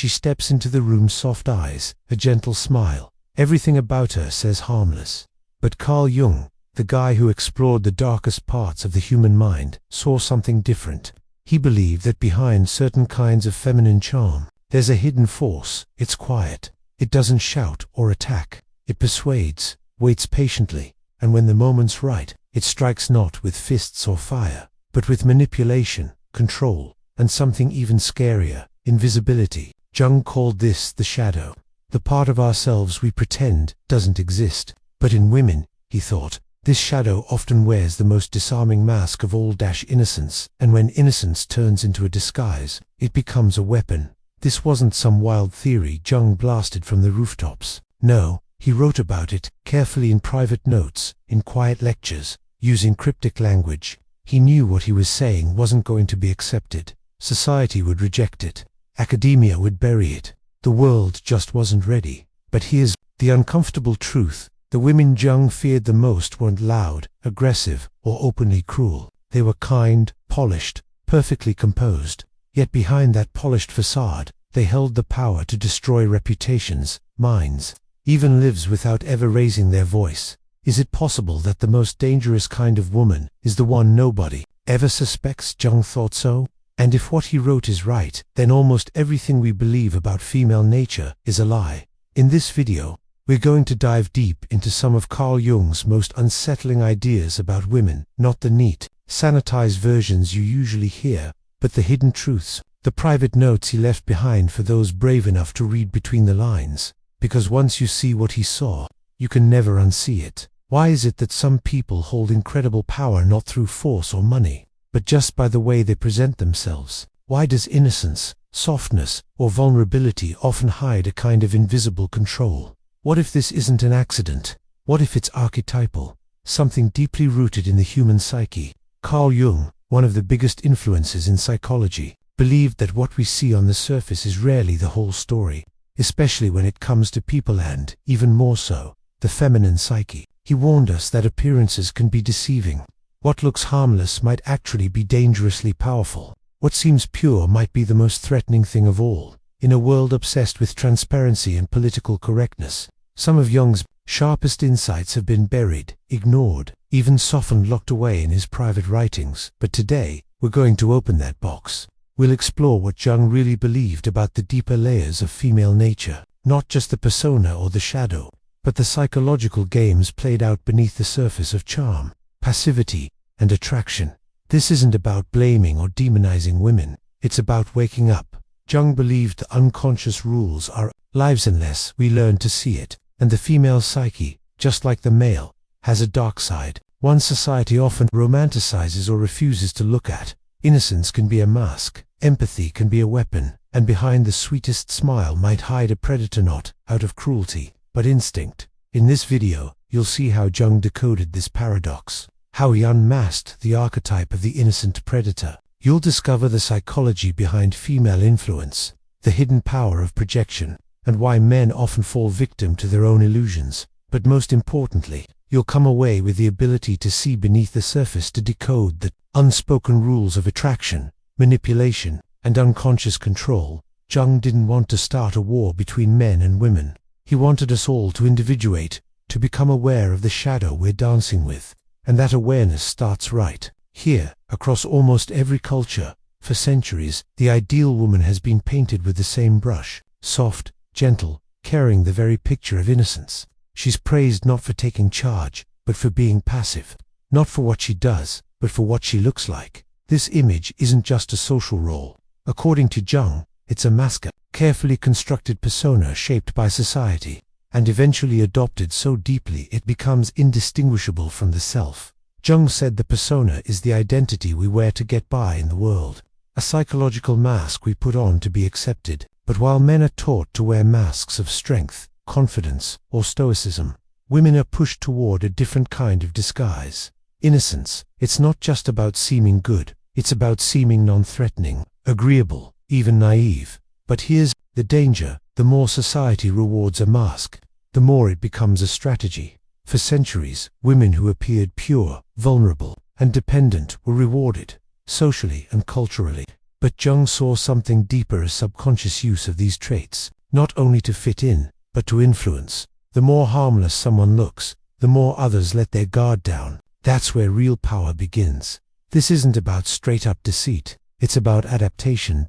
She steps into the room, soft eyes, a gentle smile. Everything about her says harmless. But Carl Jung, the guy who explored the darkest parts of the human mind, saw something different. He believed that behind certain kinds of feminine charm, there's a hidden force. It's quiet. It doesn't shout or attack. It persuades, waits patiently, and when the moment's right, it strikes not with fists or fire, but with manipulation, control, and something even scarier, invisibility. Jung called this the shadow, the part of ourselves we pretend doesn't exist. But in women, he thought, this shadow often wears the most disarming mask of all, innocence, and when innocence turns into a disguise, it becomes a weapon. This wasn't some wild theory Jung blasted from the rooftops. No, he wrote about it carefully in private notes, in quiet lectures, using cryptic language. He knew what he was saying wasn't going to be accepted. Society would reject it. Academia would bury it. The world just wasn't ready. But here's the uncomfortable truth. The women Jung feared the most weren't loud, aggressive, or openly cruel. They were kind, polished, perfectly composed. Yet behind that polished facade, they held the power to destroy reputations, minds, even lives without ever raising their voice. Is it possible that the most dangerous kind of woman is the one nobody ever suspects? Jung thought so. And if what he wrote is right, then almost everything we believe about female nature is a lie. In this video, we're going to dive deep into some of Carl Jung's most unsettling ideas about women, not the neat, sanitized versions you usually hear, but the hidden truths, the private notes he left behind for those brave enough to read between the lines. Because once you see what he saw, you can never unsee it. Why is it that some people hold incredible power not through force or money, but just by the way they present themselves? Why does innocence, softness, or vulnerability often hide a kind of invisible control? What if this isn't an accident? What if it's archetypal, something deeply rooted in the human psyche? Carl Jung, one of the biggest influences in psychology, believed that what we see on the surface is rarely the whole story, especially when it comes to people and, even more so, the feminine psyche. He warned us that appearances can be deceiving. What looks harmless might actually be dangerously powerful. What seems pure might be the most threatening thing of all. In a world obsessed with transparency and political correctness, some of Jung's sharpest insights have been buried, ignored, even softened, locked away in his private writings. But today, we're going to open that box. We'll explore what Jung really believed about the deeper layers of female nature, not just the persona or the shadow, but the psychological games played out beneath the surface of charm, passivity, and attraction. This isn't about blaming or demonizing women. It's about waking up. Jung believed the unconscious rules our lives unless we learn to see it, and the female psyche, just like the male, has a dark side, one society often romanticizes or refuses to look at. Innocence can be a mask, empathy can be a weapon, and behind the sweetest smile might hide a predator, not out of cruelty, but instinct. In this video, you'll see how Jung decoded this paradox, how he unmasked the archetype of the innocent predator. You'll discover the psychology behind female influence, the hidden power of projection, and why men often fall victim to their own illusions. But most importantly, you'll come away with the ability to see beneath the surface, to decode the unspoken rules of attraction, manipulation, and unconscious control. Jung didn't want to start a war between men and women. He wanted us all to individuate, to become aware of the shadow we're dancing with. And that awareness starts right here. Across almost every culture, for centuries, the ideal woman has been painted with the same brush, soft, gentle, carrying the very picture of innocence. She's praised not for taking charge, but for being passive. Not for what she does, but for what she looks like. This image isn't just a social role. According to Jung, it's a mask, a carefully constructed persona shaped by society, and eventually adopted so deeply it becomes indistinguishable from the self. Jung said the persona is the identity we wear to get by in the world, a psychological mask we put on to be accepted. But while men are taught to wear masks of strength, confidence, or stoicism, women are pushed toward a different kind of disguise. Innocence. It's not just about seeming good, it's about seeming non-threatening, agreeable, even naive. But here's the danger: the more society rewards a mask, the more it becomes a strategy. For centuries, women who appeared pure, vulnerable, and dependent were rewarded, socially and culturally. But Jung saw something deeper: a subconscious use of these traits, not only to fit in, but to influence. The more harmless someone looks, the more others let their guard down. That's where real power begins. This isn't about straight-up deceit, it's about adaptation.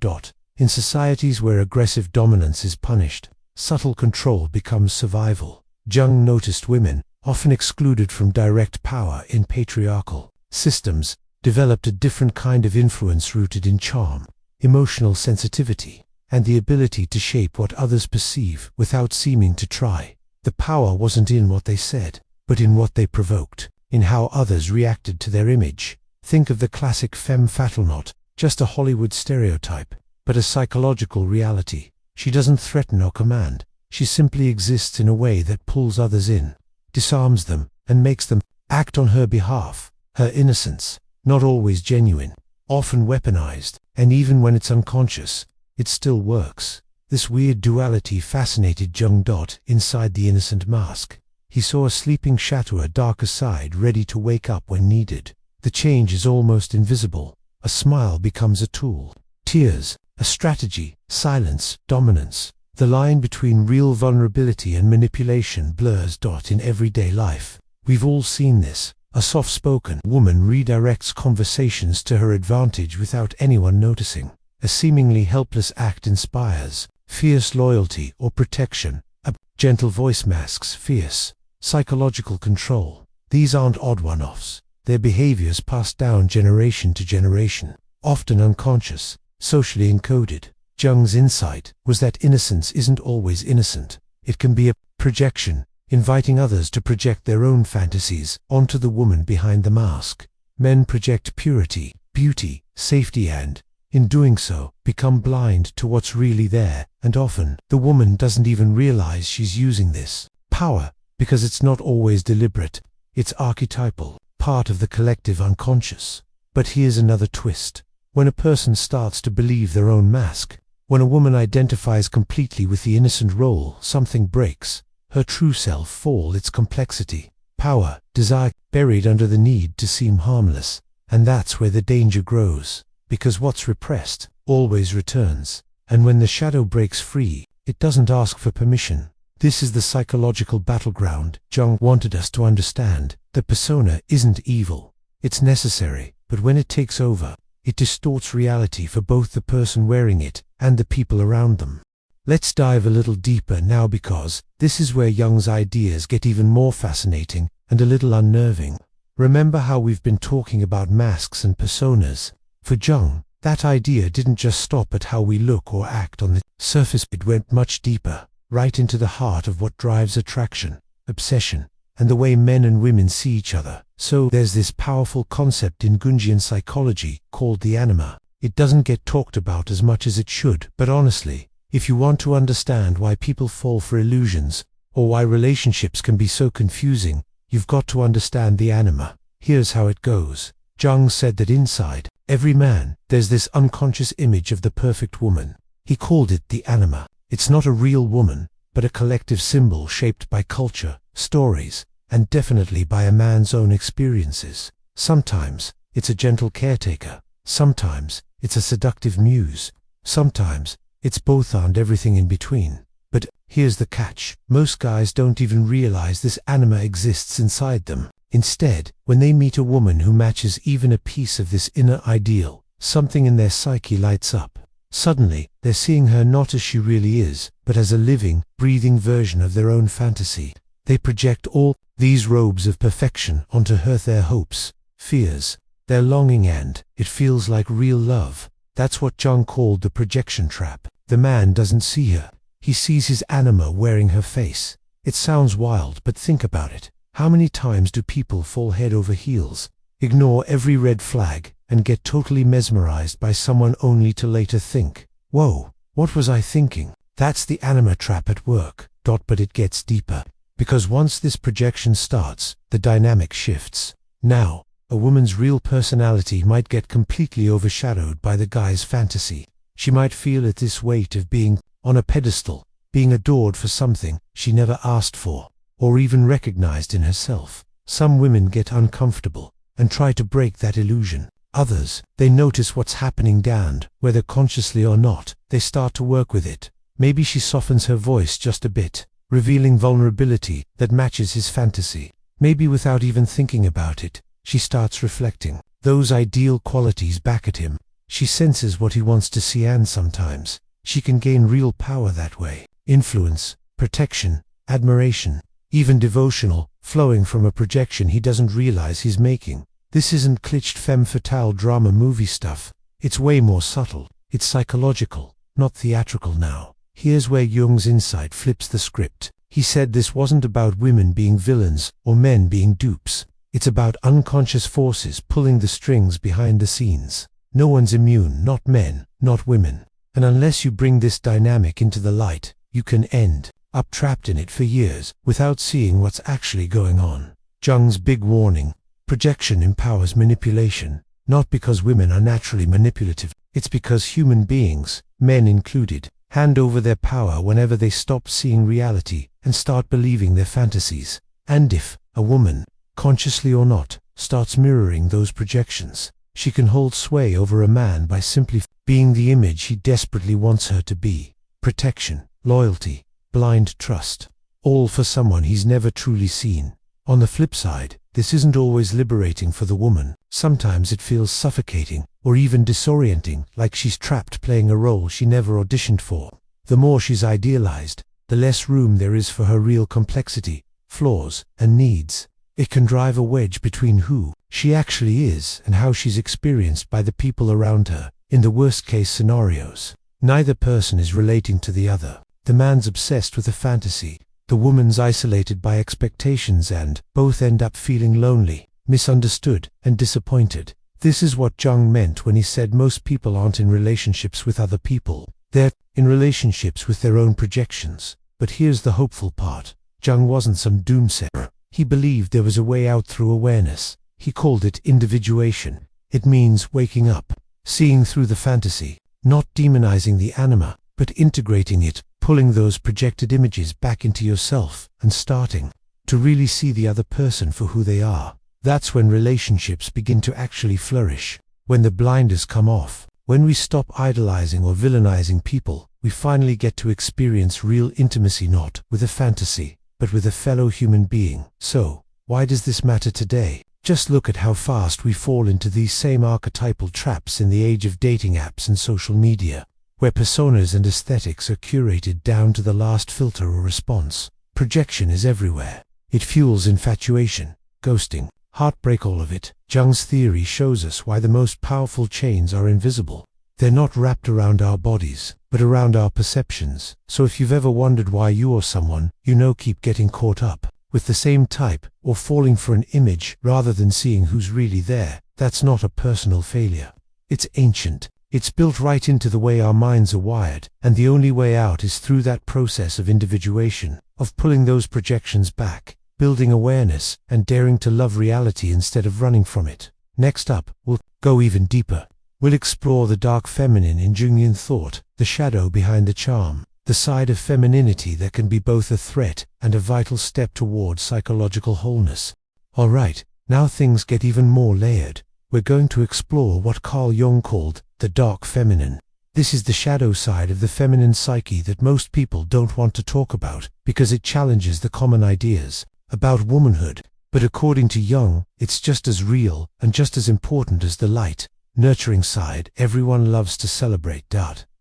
In societies where aggressive dominance is punished, subtle control becomes survival. Jung noticed women, often excluded from direct power in patriarchal systems, developed a different kind of influence rooted in charm, emotional sensitivity, and the ability to shape what others perceive without seeming to try. The power wasn't in what they said, but in what they provoked, in how others reacted to their image. Think of the classic femme fatale, not just a Hollywood stereotype, but a psychological reality. She doesn't threaten or command, she simply exists in a way that pulls others in, disarms them, and makes them act on her behalf. Her innocence, not always genuine, often weaponized, and even when it's unconscious, it still works. This weird duality fascinated Jung. Inside the innocent mask, he saw a sleeping shadow, a darker side ready to wake up when needed. The change is almost invisible. A smile becomes a tool, tears, a strategy, silence, dominance. The line between real vulnerability and manipulation blurs. In everyday life, we've all seen this. A soft-spoken woman redirects conversations to her advantage without anyone noticing. A seemingly helpless act inspires fierce loyalty or protection. A gentle voice masks fierce psychological control. These aren't odd one-offs. Their behaviors passed down generation to generation, often unconscious, socially encoded. Jung's insight was that innocence isn't always innocent. It can be a projection, inviting others to project their own fantasies onto the woman behind the mask. Men project purity, beauty, safety, and, in doing so, become blind to what's really there, and often, the woman doesn't even realize she's using this power, because it's not always deliberate. It's archetypal, part of the collective unconscious. But here's another twist. When a person starts to believe their own mask, when a woman identifies completely with the innocent role, something breaks. Her true self falls, its complexity, power, desire, buried under the need to seem harmless. And that's where the danger grows, because what's repressed always returns. And when the shadow breaks free, it doesn't ask for permission. This is the psychological battleground Jung wanted us to understand. The persona isn't evil. It's necessary, but when it takes over, it distorts reality for both the person wearing it and the people around them. Let's dive a little deeper now, because this is where Jung's ideas get even more fascinating and a little unnerving. Remember how we've been talking about masks and personas? For Jung, that idea didn't just stop at how we look or act on the surface. It went much deeper, right into the heart of what drives attraction, obsession, and the way men and women see each other. So there's this powerful concept in Jungian psychology called the anima. It doesn't get talked about as much as it should, but honestly, if you want to understand why people fall for illusions, or why relationships can be so confusing, you've got to understand the anima. Here's how it goes. Jung said that inside every man, there's this unconscious image of the perfect woman. He called it the anima. It's not a real woman, but a collective symbol shaped by culture, stories, and definitely by a man's own experiences. Sometimes, it's a gentle caretaker. Sometimes, it's a seductive muse. Sometimes, it's both and everything in between. But here's the catch. Most guys don't even realize this anima exists inside them. Instead, when they meet a woman who matches even a piece of this inner ideal, something in their psyche lights up. Suddenly, they're seeing her not as she really is, but as a living, breathing version of their own fantasy. They project all these robes of perfection onto her, their hopes, fears, their longing, and it feels like real love. That's what Jung called the projection trap. The man doesn't see her. He sees his anima wearing her face. It sounds wild, but think about it. How many times do people fall head over heels, ignore every red flag, and get totally mesmerized by someone only to later think, "Whoa, what was I thinking?" That's the anima trap at work. But it gets deeper. Because once this projection starts, the dynamic shifts. Now, a woman's real personality might get completely overshadowed by the guy's fantasy. She might feel it, this weight of being on a pedestal, being adored for something she never asked for, or even recognized in herself. Some women get uncomfortable and try to break that illusion. Others, they notice what's happening down, whether consciously or not, they start to work with it. Maybe she softens her voice just a bit, revealing vulnerability that matches his fantasy. Maybe without even thinking about it, she starts reflecting those ideal qualities back at him. She senses what he wants to see, and sometimes she can gain real power that way. Influence, protection, admiration, even devotional, flowing from a projection he doesn't realize he's making. This isn't cliché femme fatale drama movie stuff. It's way more subtle. It's psychological, not theatrical now. Here's where Jung's insight flips the script. He said this wasn't about women being villains or men being dupes. It's about unconscious forces pulling the strings behind the scenes. No one's immune, not men, not women. And unless you bring this dynamic into the light, you can end up trapped in it for years without seeing what's actually going on. Jung's big warning: projection empowers manipulation, not because women are naturally manipulative. It's because human beings, men included, hand over their power whenever they stop seeing reality and start believing their fantasies. And if a woman, consciously or not, starts mirroring those projections, she can hold sway over a man by simply being the image he desperately wants her to be. Protection, loyalty, blind trust, all for someone he's never truly seen. On the flip side, this isn't always liberating for the woman. Sometimes it feels suffocating, or even disorienting, like she's trapped playing a role she never auditioned for. The more she's idealized, the less room there is for her real complexity, flaws, and needs. It can drive a wedge between who she actually is and how she's experienced by the people around her. In the worst-case scenarios, neither person is relating to the other. The man's obsessed with a fantasy, the woman's isolated by expectations, and both end up feeling lonely, misunderstood, and disappointed. This is what Jung meant when he said most people aren't in relationships with other people. They're in relationships with their own projections. But here's the hopeful part. Jung wasn't some doomsayer. He believed there was a way out through awareness. He called it individuation. It means waking up, seeing through the fantasy, not demonizing the anima, but integrating it, pulling those projected images back into yourself, and starting to really see the other person for who they are. That's when relationships begin to actually flourish. When the blinders come off, when we stop idolizing or villainizing people, we finally get to experience real intimacy, not with a fantasy, but with a fellow human being. So, why does this matter today? Just look at how fast we fall into these same archetypal traps in the age of dating apps and social media, where personas and aesthetics are curated down to the last filter or response. Projection is everywhere. It fuels infatuation, ghosting, heartbreak, all of it. Jung's theory shows us why the most powerful chains are invisible. They're not wrapped around our bodies, but around our perceptions. So if you've ever wondered why you or someone you know keep getting caught up with the same type, or falling for an image rather than seeing who's really there, that's not a personal failure. It's ancient. It's built right into the way our minds are wired, and the only way out is through that process of individuation, of pulling those projections back, building awareness, and daring to love reality instead of running from it. Next up, we'll go even deeper. We'll explore the dark feminine in Jungian thought, the shadow behind the charm, the side of femininity that can be both a threat and a vital step toward psychological wholeness. Alright, now things get even more layered. We're going to explore what Carl Jung called the dark feminine. This is the shadow side of the feminine psyche that most people don't want to talk about because it challenges the common ideas about womanhood. But according to Jung, it's just as real and just as important as the light, nurturing side everyone loves to celebrate.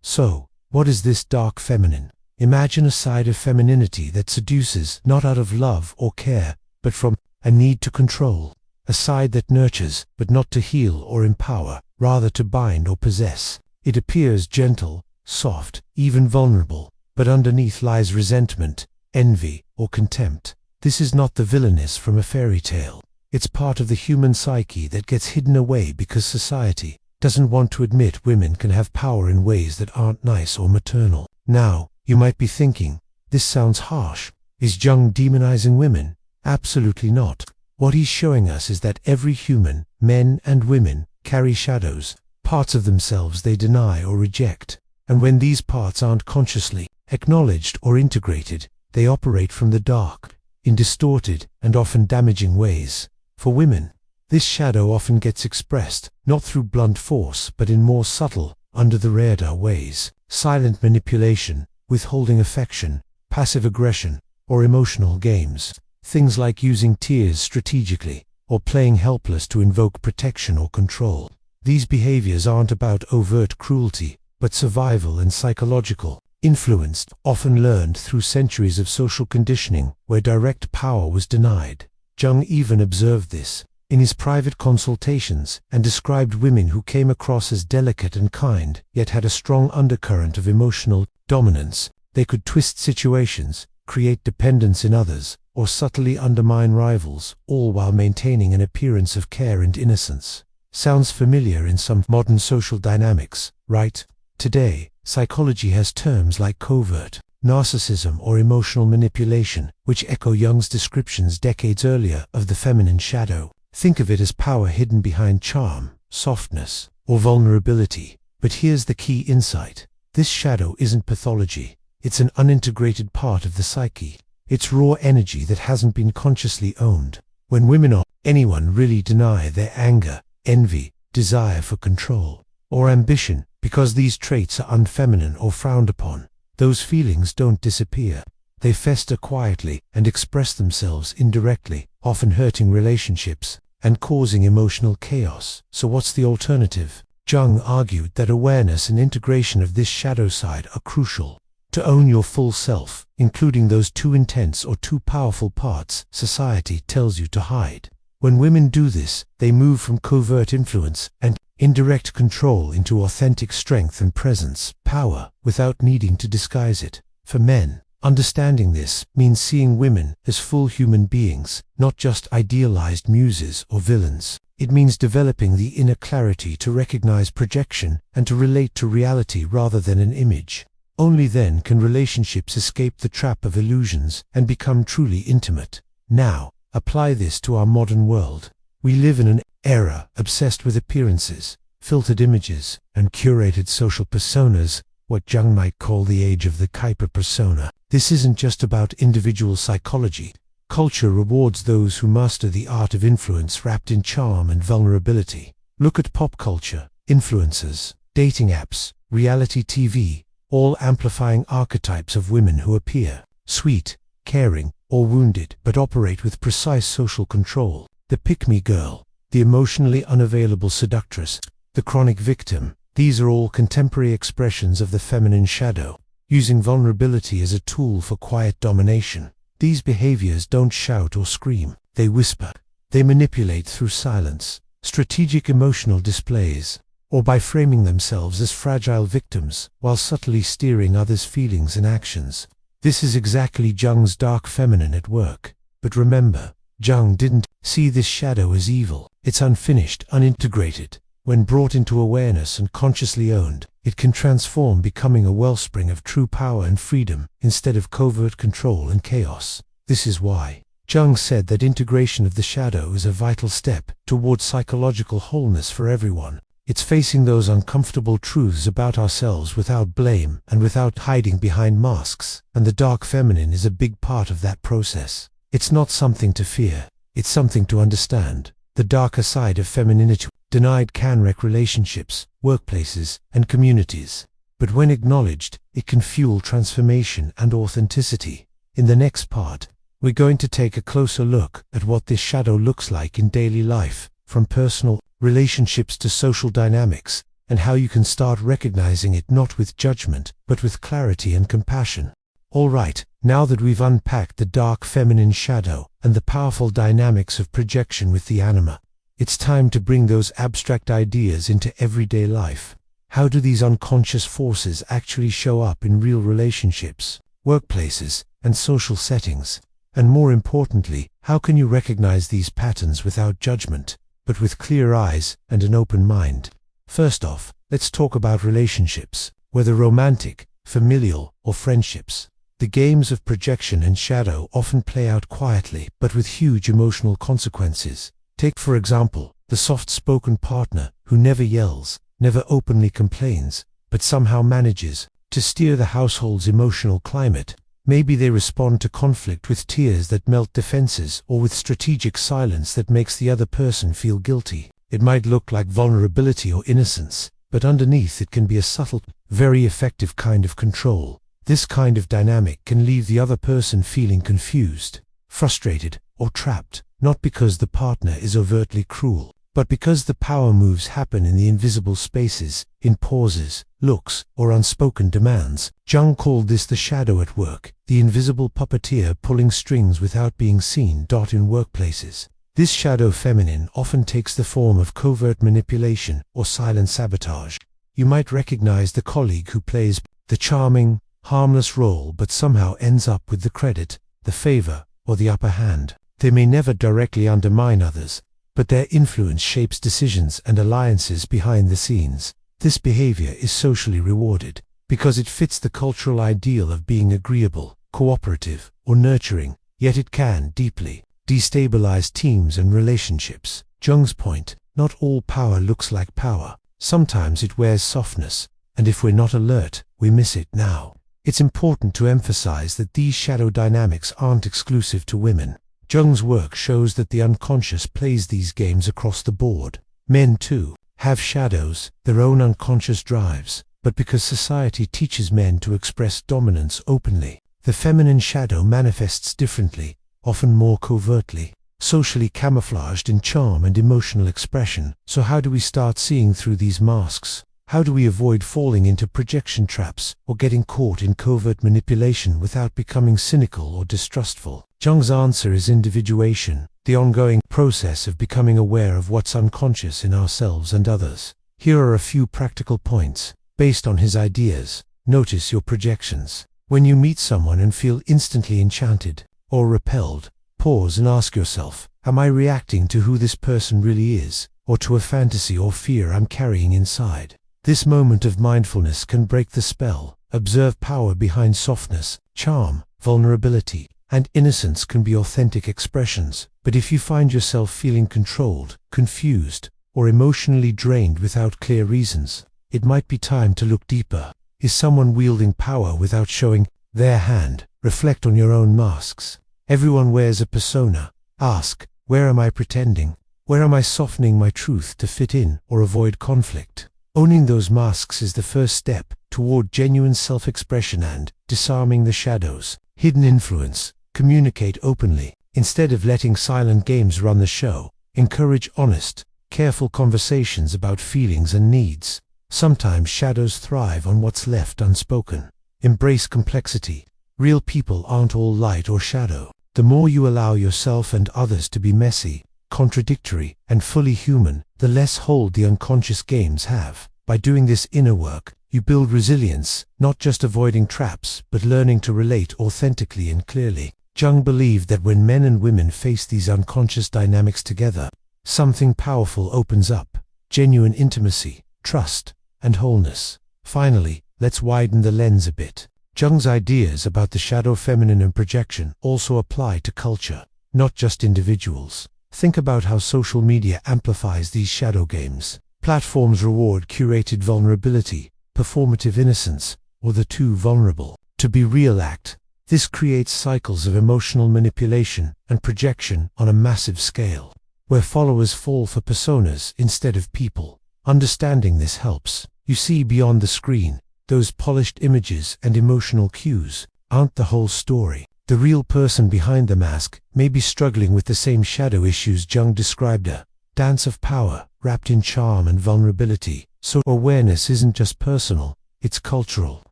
So, what is this dark feminine? Imagine a side of femininity that seduces not out of love or care, but from a need to control. A side that nurtures, but not to heal or empower, rather to bind or possess. It appears gentle, soft, even vulnerable, but underneath lies resentment, envy, or contempt. This is not the villainess from a fairy tale. It's part of the human psyche that gets hidden away because society doesn't want to admit women can have power in ways that aren't nice or maternal. Now, you might be thinking, this sounds harsh. Is Jung demonizing women? Absolutely not. What he's showing us is that every human, men and women, carry shadows, parts of themselves they deny or reject. And when these parts aren't consciously acknowledged or integrated, they operate from the dark, in distorted and often damaging ways. For women, This shadow often gets expressed, not through blunt force, but in more subtle, under-the-radar ways: silent manipulation, withholding affection, passive aggression, or emotional games. Things like using tears strategically, or playing helpless to invoke protection or control. These behaviors aren't about overt cruelty, but survival and psychological, influenced, often learned through centuries of social conditioning where direct power was denied. Jung even observed this in his private consultations and described women who came across as delicate and kind, yet had a strong undercurrent of emotional dominance. They could twist situations, create dependence in others, or subtly undermine rivals, all while maintaining an appearance of care and innocence. Sounds familiar in some modern social dynamics, right? Today, psychology has terms like covert narcissism or emotional manipulation, which echo Jung's descriptions decades earlier of the feminine shadow. Think of it as power hidden behind charm, softness, or vulnerability. But here's the key insight. This shadow isn't pathology. It's an unintegrated part of the psyche. It's raw energy that hasn't been consciously owned. When women or anyone really deny their anger, envy, desire for control, or ambition, because these traits are unfeminine or frowned upon, those feelings don't disappear. They fester quietly and express themselves indirectly, often hurting relationships and causing emotional chaos. So what's the alternative? Jung argued that awareness and integration of this shadow side are crucial. To own your full self, including those too intense or too powerful parts society tells you to hide. When women do this, they move from covert influence and indirect control into authentic strength and presence, power, without needing to disguise it. For men, understanding this means seeing women as full human beings, not just idealized muses or villains. It means developing the inner clarity to recognize projection and to relate to reality rather than an image. Only then can relationships escape the trap of illusions and become truly intimate. Now, apply this to our modern world. We live in an era obsessed with appearances, filtered images, and curated social personas, what Jung might call the age of the Kuiper persona. This isn't just about individual psychology. Culture rewards those who master the art of influence wrapped in charm and vulnerability. Look at pop culture, influencers, dating apps, reality TV, all amplifying archetypes of women who appear sweet, caring, or wounded, but operate with precise social control. The pick-me girl, the emotionally unavailable seductress, the chronic victim. These are all contemporary expressions of the feminine shadow, using vulnerability as a tool for quiet domination. These behaviors don't shout or scream, they whisper. They manipulate through silence, strategic emotional displays, or by framing themselves as fragile victims while subtly steering others' feelings and actions. This is exactly Jung's dark feminine at work. But remember, Jung didn't see this shadow as evil. It's unfinished, unintegrated. When brought into awareness and consciously owned, it can transform, becoming a wellspring of true power and freedom, instead of covert control and chaos. This is why Jung said that integration of the shadow is a vital step towards psychological wholeness for everyone. It's facing those uncomfortable truths about ourselves without blame and without hiding behind masks, and the dark feminine is a big part of that process. It's not something to fear, it's something to understand. The darker side of femininity denied can wreck relationships, workplaces, and communities. But when acknowledged, it can fuel transformation and authenticity. In the next part, we're going to take a closer look at what this shadow looks like in daily life, from personal relationships to social dynamics, and how you can start recognizing it not with judgment, but with clarity and compassion. Alright, now that we've unpacked the dark feminine shadow and the powerful dynamics of projection with the anima, it's time to bring those abstract ideas into everyday life. How do these unconscious forces actually show up in real relationships, workplaces, and social settings? And more importantly, how can you recognize these patterns without judgment, but with clear eyes and an open mind? First off, let's talk about relationships, whether romantic, familial, or friendships. The games of projection and shadow often play out quietly, but with huge emotional consequences. Take, for example, the soft-spoken partner who never yells, never openly complains, but somehow manages to steer the household's emotional climate. Maybe they respond to conflict with tears that melt defenses, or with strategic silence that makes the other person feel guilty. It might look like vulnerability or innocence, but underneath it can be a subtle, very effective kind of control. This kind of dynamic can leave the other person feeling confused, frustrated, or trapped, not because the partner is overtly cruel, but because the power moves happen in the invisible spaces, in pauses, looks, or unspoken demands. Jung called this the shadow at work, the invisible puppeteer pulling strings without being seen. In workplaces, this shadow feminine often takes the form of covert manipulation or silent sabotage. You might recognize the colleague who plays the charming, harmless role but somehow ends up with the credit, the favor, or the upper hand. They may never directly undermine others, but their influence shapes decisions and alliances behind the scenes. This behavior is socially rewarded because it fits the cultural ideal of being agreeable, cooperative, or nurturing, yet it can deeply destabilize teams and relationships. Jung's point: not all power looks like power. Sometimes it wears softness, and if we're not alert, we miss it. Now, it's important to emphasize that these shadow dynamics aren't exclusive to women. Jung's work shows that the unconscious plays these games across the board. Men, too, have shadows, their own unconscious drives, but because society teaches men to express dominance openly, the feminine shadow manifests differently, often more covertly, socially camouflaged in charm and emotional expression. So how do we start seeing through these masks? How do we avoid falling into projection traps or getting caught in covert manipulation without becoming cynical or distrustful? Jung's answer is individuation, the ongoing process of becoming aware of what's unconscious in ourselves and others. Here are a few practical points. Based on his ideas, notice your projections. When you meet someone and feel instantly enchanted or repelled, pause and ask yourself, am I reacting to who this person really is, or to a fantasy or fear I'm carrying inside? This moment of mindfulness can break the spell. Observe power behind softness. Charm, vulnerability, and innocence can be authentic expressions, but if you find yourself feeling controlled, confused, or emotionally drained without clear reasons, it might be time to look deeper. Is someone wielding power without showing their hand? Reflect on your own masks. Everyone wears a persona. Ask, where am I pretending? Where am I softening my truth to fit in or avoid conflict? Owning those masks is the first step toward genuine self-expression and disarming the shadows. Hidden influence. Communicate openly. Instead of letting silent games run the show, encourage honest, careful conversations about feelings and needs. Sometimes shadows thrive on what's left unspoken. Embrace complexity. Real people aren't all light or shadow. The more you allow yourself and others to be messy, contradictory, and fully human, the less hold the unconscious games have. By doing this inner work, you build resilience, not just avoiding traps, but learning to relate authentically and clearly. Jung believed that when men and women face these unconscious dynamics together, something powerful opens up: genuine intimacy, trust, and wholeness. Finally, let's widen the lens a bit. Jung's ideas about the shadow feminine and projection also apply to culture, not just individuals. Think about how social media amplifies these shadow games. Platforms reward curated vulnerability, performative innocence, or the too vulnerable to be real act. This creates cycles of emotional manipulation and projection on a massive scale, where followers fall for personas instead of people. Understanding this helps you see beyond the screen. Those polished images and emotional cues aren't the whole story. The real person behind the mask may be struggling with the same shadow issues. Jung described a dance of power wrapped in charm and vulnerability. So awareness isn't just personal, it's cultural.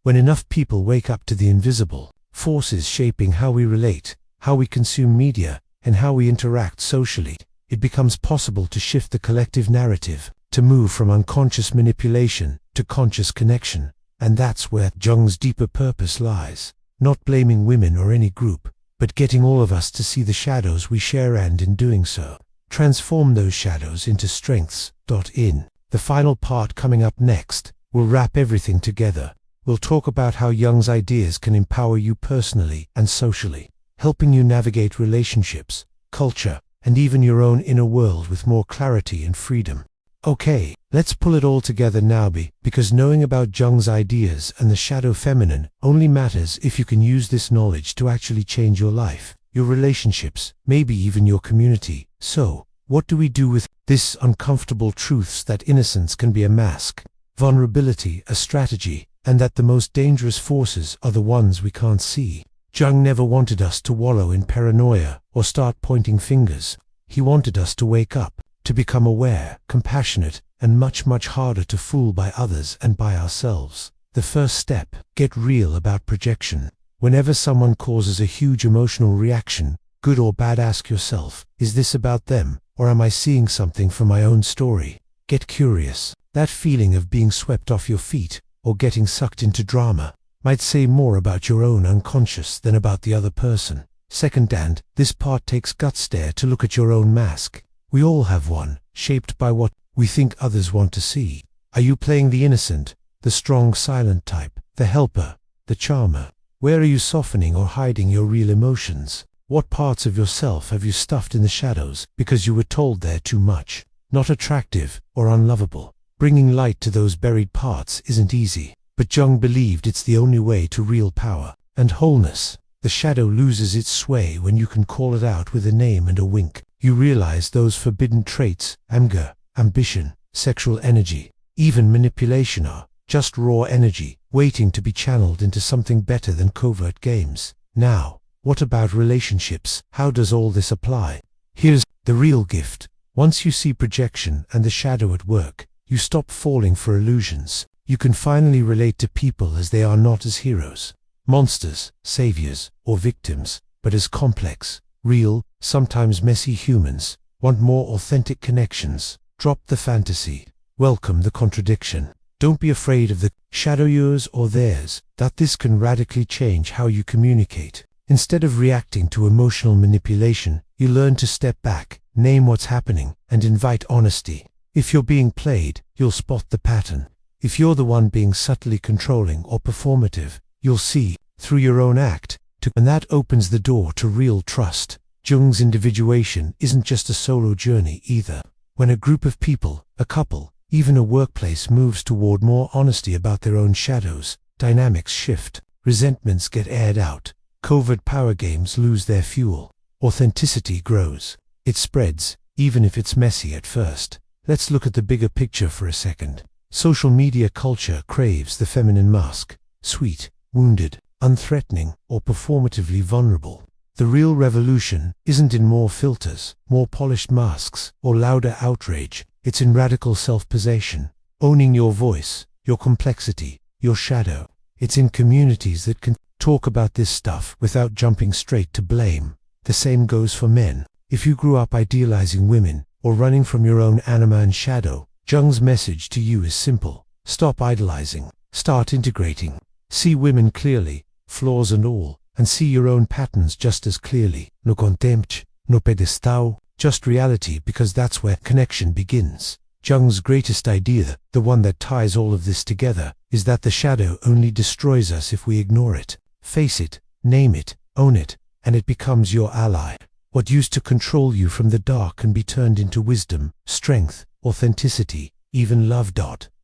When enough people wake up to the invisible forces shaping how we relate, how we consume media, and how we interact socially, it becomes possible to shift the collective narrative, to move from unconscious manipulation to conscious connection. And that's where Jung's deeper purpose lies. Not blaming women or any group, but getting all of us to see the shadows we share and, in doing so, transform those shadows into strengths. In the final part coming up next, we'll wrap everything together. We'll talk about how Jung's ideas can empower you personally and socially, helping you navigate relationships, culture, and even your own inner world with more clarity and freedom. Okay, let's pull it all together now, because knowing about Jung's ideas and the shadow feminine only matters if you can use this knowledge to actually change your life, your relationships, maybe even your community. So, what do we do with this uncomfortable truths that innocence can be a mask, vulnerability a strategy, and that the most dangerous forces are the ones we can't see? Jung never wanted us to wallow in paranoia or start pointing fingers. He wanted us to wake up, to become aware, compassionate, and much harder to fool by others and by ourselves. The first step: get real about projection. Whenever someone causes a huge emotional reaction, good or bad, ask yourself, is this about them, or am I seeing something from my own story? Get curious. That feeling of being swept off your feet, or getting sucked into drama, might say more about your own unconscious than about the other person. Second, and this part takes guts, dare to look at your own mask. We all have one, shaped by what we think others want to see. Are you playing the innocent, the strong silent type, the helper, the charmer? Where are you softening or hiding your real emotions? What parts of yourself have you stuffed in the shadows because you were told they're too much, not attractive, or unlovable? Bringing light to those buried parts isn't easy, but Jung believed it's the only way to real power and wholeness. The shadow loses its sway when you can call it out with a name and a wink. You realize those forbidden traits, anger, ambition, sexual energy, even manipulation, are just raw energy, waiting to be channeled into something better than covert games. Now, what about relationships? How does all this apply? Here's the real gift. Once you see projection and the shadow at work, you stop falling for illusions. You can finally relate to people as they are, not as heroes, monsters, saviors, or victims, but as complex, real, sometimes messy humans. Want more authentic connections? Drop the fantasy. Welcome the contradiction. Don't be afraid of the shadow, yours or theirs, that this can radically change how you communicate. Instead of reacting to emotional manipulation, you learn to step back, name what's happening, and invite honesty. If you're being played, you'll spot the pattern. If you're the one being subtly controlling or performative, you'll see through your own act, and that opens the door to real trust. Jung's individuation isn't just a solo journey either. When a group of people, a couple, even a workplace moves toward more honesty about their own shadows, dynamics shift, resentments get aired out, covert power games lose their fuel, authenticity grows. It spreads, even if it's messy at first. Let's look at the bigger picture for a second. Social media culture craves the feminine mask, sweet, wounded, unthreatening, or performatively vulnerable. The real revolution isn't in more filters, more polished masks, or louder outrage. It's in radical self-possession, owning your voice, your complexity, your shadow. It's in communities that can talk about this stuff without jumping straight to blame. The same goes for men. If you grew up idealizing women, or running from your own anima and shadow, Jung's message to you is simple. Stop idolizing. Start integrating. See women clearly, flaws and all, and see your own patterns just as clearly. No contempt, no pedestal, just reality, because that's where connection begins. Jung's greatest idea, the one that ties all of this together, is that the shadow only destroys us if we ignore it. Face it, name it, own it, and it becomes your ally. What used to control you from the dark can be turned into wisdom, strength, authenticity, even love.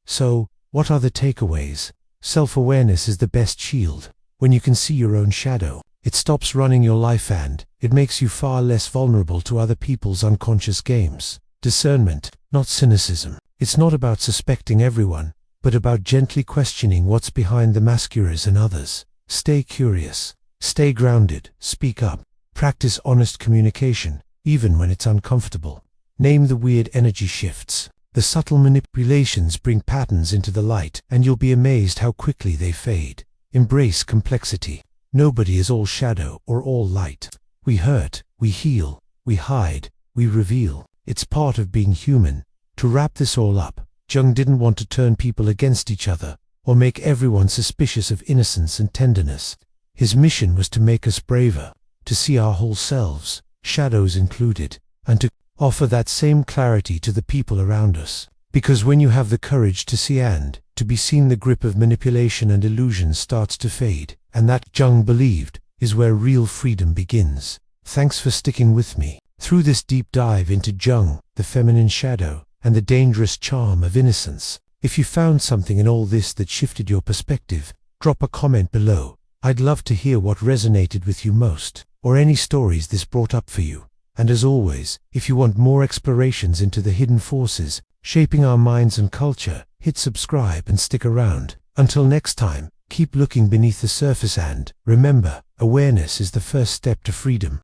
So, what are the takeaways? Self-awareness is the best shield. When you can see your own shadow, it stops running your life and it makes you far less vulnerable to other people's unconscious games. Discernment, not cynicism. It's not about suspecting everyone, but about gently questioning what's behind the masquerades in others. Stay curious. Stay grounded. Speak up. Practice honest communication, even when it's uncomfortable. Name the weird energy shifts. The subtle manipulations bring patterns into the light, and you'll be amazed how quickly they fade. Embrace complexity. Nobody is all shadow or all light. We hurt, we heal, we hide, we reveal. It's part of being human. To wrap this all up, Jung didn't want to turn people against each other, or make everyone suspicious of innocence and tenderness. His mission was to make us braver, to see our whole selves, shadows included, and to offer that same clarity to the people around us. Because when you have the courage to see and to be seen, the grip of manipulation and illusion starts to fade, and that, Jung believed, is where real freedom begins. Thanks for sticking with me through this deep dive into Jung, the feminine shadow, and the dangerous charm of innocence. If you found something in all this that shifted your perspective, drop a comment below. I'd love to hear what resonated with you most, or any stories this brought up for you. And as always, if you want more explorations into the hidden forces shaping our minds and culture, hit subscribe and stick around. Until next time, keep looking beneath the surface and, remember, awareness is the first step to freedom.